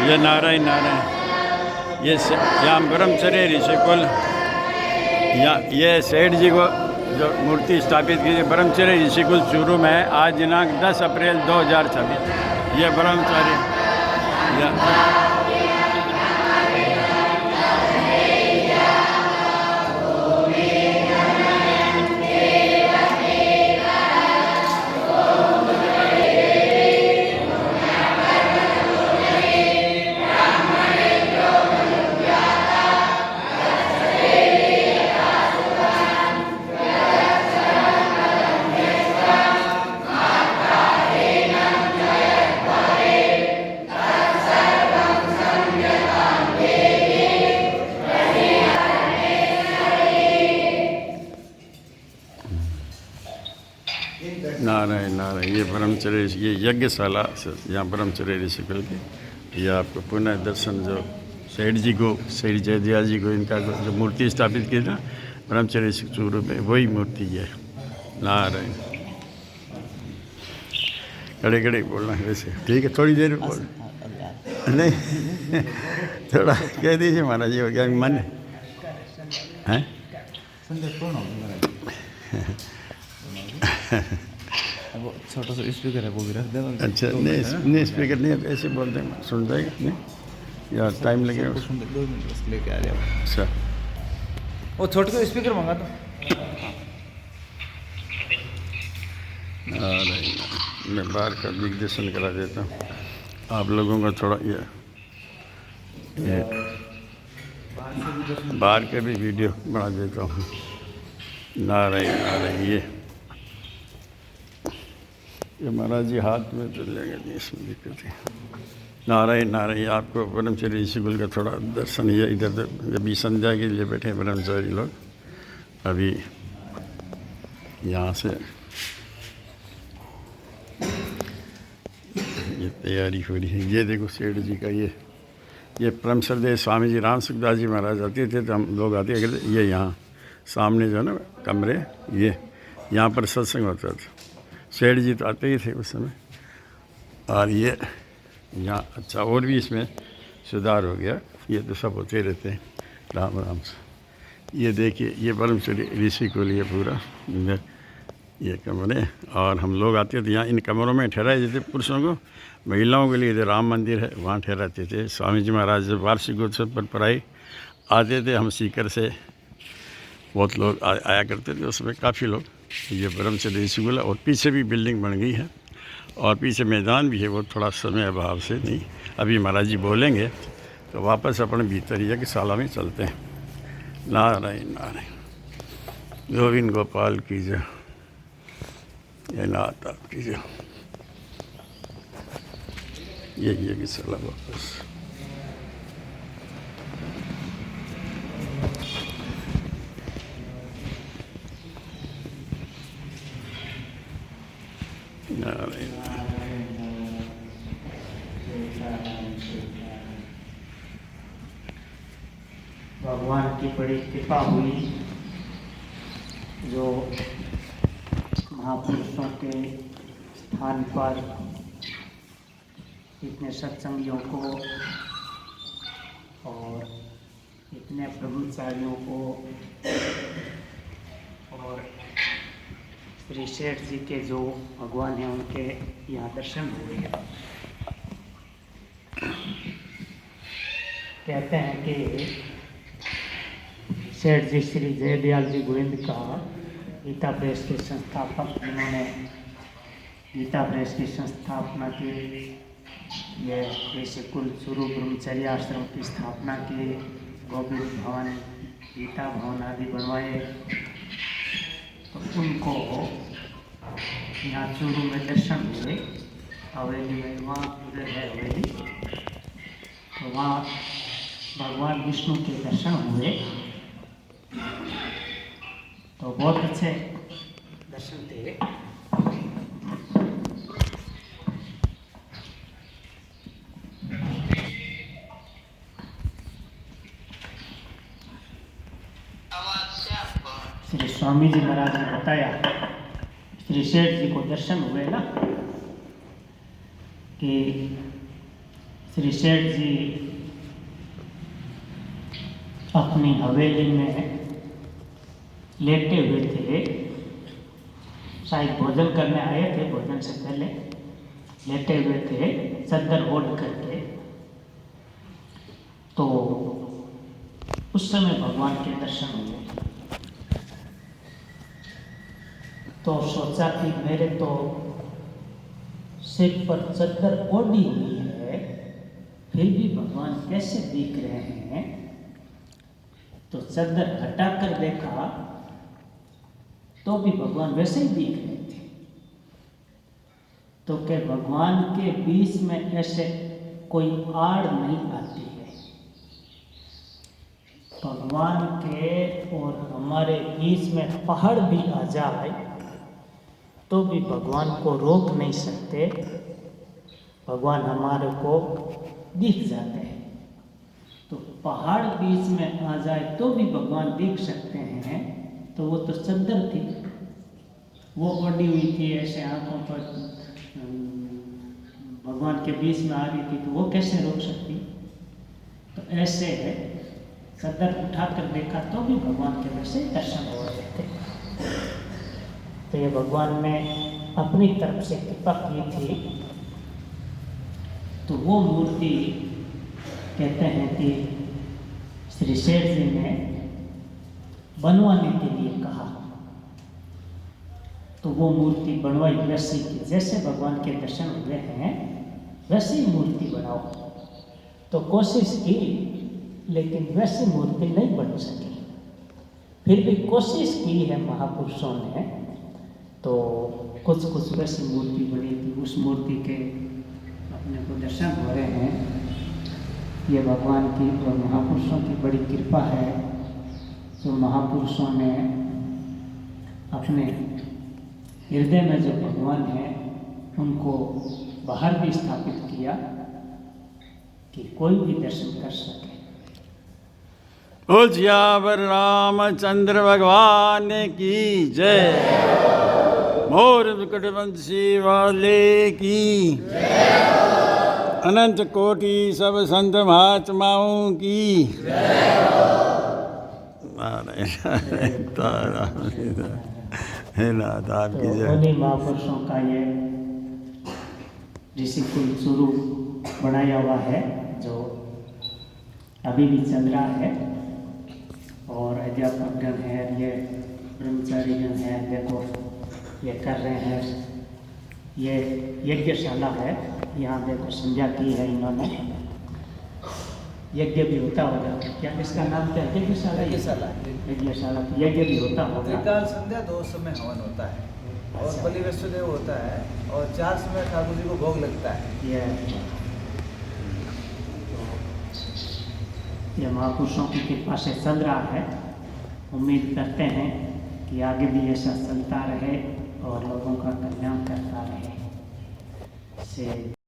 ये नारायण नारायण ये यहाँ ब्रह्मचर्य ऋषिकुल, यहाँ ये सेठ जी को जो मूर्ति स्थापित की ब्रह्मचर्य ऋषिकुल चूरू में है। आज दिनांक 10 अप्रैल 2026। ये ब्रह्मचर्य नारायण नारायण। ये ब्रह्मचर्य, ये यज्ञशाला यहाँ ब्रह्मचर्य ऋषिकुल की, ये आपको पुनः दर्शन जो सेठ जी को, सेठ जयदयाल जी को इनका जो मूर्ति स्थापित की ना ब्रह्मचर्य ऋषिकुल चूरू में, वही मूर्ति है। नारायण। खड़े खड़े बोलना है वैसे, ठीक है, थोड़ी देर बोल नहीं थोड़ा कह दीजिए महाराज जी, हो गया मन है वो छोटा सा स्पीकर है वो भी रख देना। अच्छा नहीं स्पीकर नहीं, ऐसे बोल देंगे सुन जाएगा नहीं यार, टाइम लगेगा। 2 मिनट बस लेके आ रहे हैं। अच्छा वो छोटे का स्पीकर मंगा दो। मैं बाहर का दिग्दर्शन करा देता हूँ आप लोगों का, थोड़ा ये बाहर के भी वीडियो बना देता हूँ। नारायण नारायण। ये महाराज जी हाथ में चल जाएगा नहीं, इसमें दिक्कत है। नारायण नारायण। आपको ब्रह्मचर्य ऋषिकुल का थोड़ा दर्शन है। इधर अभी संध्या के लिए बैठे ब्रह्मचारी लोग, अभी यहाँ से ये तैयारी हो रही है। ये देखो सेठ जी का ये परम श्रद्धेय स्वामी जी राम सुखदास जी महाराज आते थे तो हम लोग आते थे। ये यहाँ सामने जो है ना कमरे, ये यहाँ पर सत्संग होता था। सेठ जी तो आते ही थे उस समय। और ये यहाँ अच्छा और भी इसमें सुधार हो गया। ये तो सब होते रहते हैं राम राम से। ये देखिए ये ब्रह्मचर्य ऋषिकुल, ये पूरा ये कमरे, और हम लोग आते थे यहाँ इन कमरों में ठहराए जाते पुरुषों को। महिलाओं के लिए इधर राम मंदिर है, वहाँ ठहराते थे। स्वामी जी महाराज जब वार्षिक उत्सव पर पढ़ाई आते थे, हम सीकर से बहुत लोग आया करते थे, उसमें काफ़ी लोग। ये ब्रह्मचर्य ऋषिकुल है और पीछे भी बिल्डिंग बन गई है और पीछे मैदान भी है। वो थोड़ा समय अभाव से नहीं, अभी महाराज जी बोलेंगे तो वापस अपने भीतर यज्ञशाला में चलते हैं। नारायण नारायण। गोविंद गोपाल की जय, ये नाथ आपकी जय। ये यज्ञशाला वापस भगवान की बड़ी कृपा हुई जो महापुरुषों के स्थान पर इतने सत्संगियों को और इतने ब्रह्मचारियों को और श्री सेठ जी के जो भगवान हैं उनके यहाँ दर्शन हुए। कहते हैं कि सेठ जी श्री जयदयाल जी गोविंद का गीता प्रेस के संस्थापक, जिन्होंने गीता प्रेस की संस्थापना की, ये ऋषिकुल चूरू ब्रह्मचर्य आश्रम की स्थापना की, गोविंद भवन, गीता भवन आदि बनवाए, तो उनको यहाँ चूरू में दर्शन हुए। हवेली में वहाँ उधर है हवेली, तो वहाँ भगवान विष्णु के दर्शन हुए। तो बहुत अच्छे दर्शन थे। श्री स्वामी जी महाराज ने बताया, श्री सेठ जी को दर्शन हुए ना कि श्री सेठ जी अपनी हवेली में लेटे हुए थे, शायद भोजन करने आए थे, भोजन से पहले लेटे हुए थे चद्दर ओढ़ करके। तो उस समय भगवान के दर्शन हुए। तो सोचा कि मेरे तो सिर पर चद्दर ओढ़ी हुई है, फिर भी भगवान कैसे दिख रहे हैं। तो चद्दर हटाकर देखा तो भी भगवान वैसे ही दिख रहे थे। तो क्या भगवान के बीच में ऐसे कोई आड़ नहीं आती है। भगवान के और हमारे बीच में पहाड़ भी आ जाए तो भी भगवान को रोक नहीं सकते। भगवान हमारे को दिख जाते हैं। तो पहाड़ बीच में आ जाए तो भी भगवान दिख सकते हैं। तो वो तो चद्दर थी, वो ओढ़ी हुई थी, ऐसे आंखों पर भगवान के बीच में आ रही थी, तो वो कैसे रोक सकती। तो ऐसे है, चद्दर उठाकर देखा तो भी भगवान के वैसे दर्शन हो रहे थे। तो ये भगवान ने अपनी तरफ से कृपा की थी। तो वो मूर्ति कहते हैं कि श्री सेठ जी ने बनवाने के लिए कहा। तो वो मूर्ति बनवाई वैसी की जैसे भगवान के दर्शन हुए हैं वैसी ही मूर्ति बनाओ। तो कोशिश की, लेकिन वैसी मूर्ति नहीं बन सकी। फिर भी कोशिश की है महापुरुषों ने, तो कुछ कुछ वैसी मूर्ति बनी थी। उस मूर्ति के अपने को दर्शन हो रहे हैं। ये भगवान की और महापुरुषों की बड़ी कृपा है, जो महापुरुषों ने अपने हृदय में जो भगवान है उनको बाहर भी स्थापित किया कि कोई भी दर्शन कर सके। उज्यावर रामचंद्र भगवान की जय। मोर मुकुटवंशी वाले की अनंत कोटि सब संत महात्माओं की है नाथ आपकी तो जय। उन्हीं महापुरुषों का ये ऋषिकुल स्वरूप बनाया हुआ है, जो अभी भी चल रहा है। और अध्यापकगण है, ये ब्रह्मचारीगण है, देखो ये कर रहे हैं। ये यज्ञशाला है, यहाँ देखो संध्या की है इन्होंने। यज्ञ भी होता होगा, क्या इसका नाम क्या है? यज्ञशाला। यज्ञशाला यज्ञ भी होता होगा। त्रिकाल संध्या 2 समय हवन होता है और बलि वैष्णोदेव होता है और 4 समय ठाकुर जी को भोग लगता है। ये महापुरुषों की कृपा से चल रहा है। उम्मीद करते हैं कि आगे भी ऐसा चलता रहे और लोगों का कल्याण करता रहे। से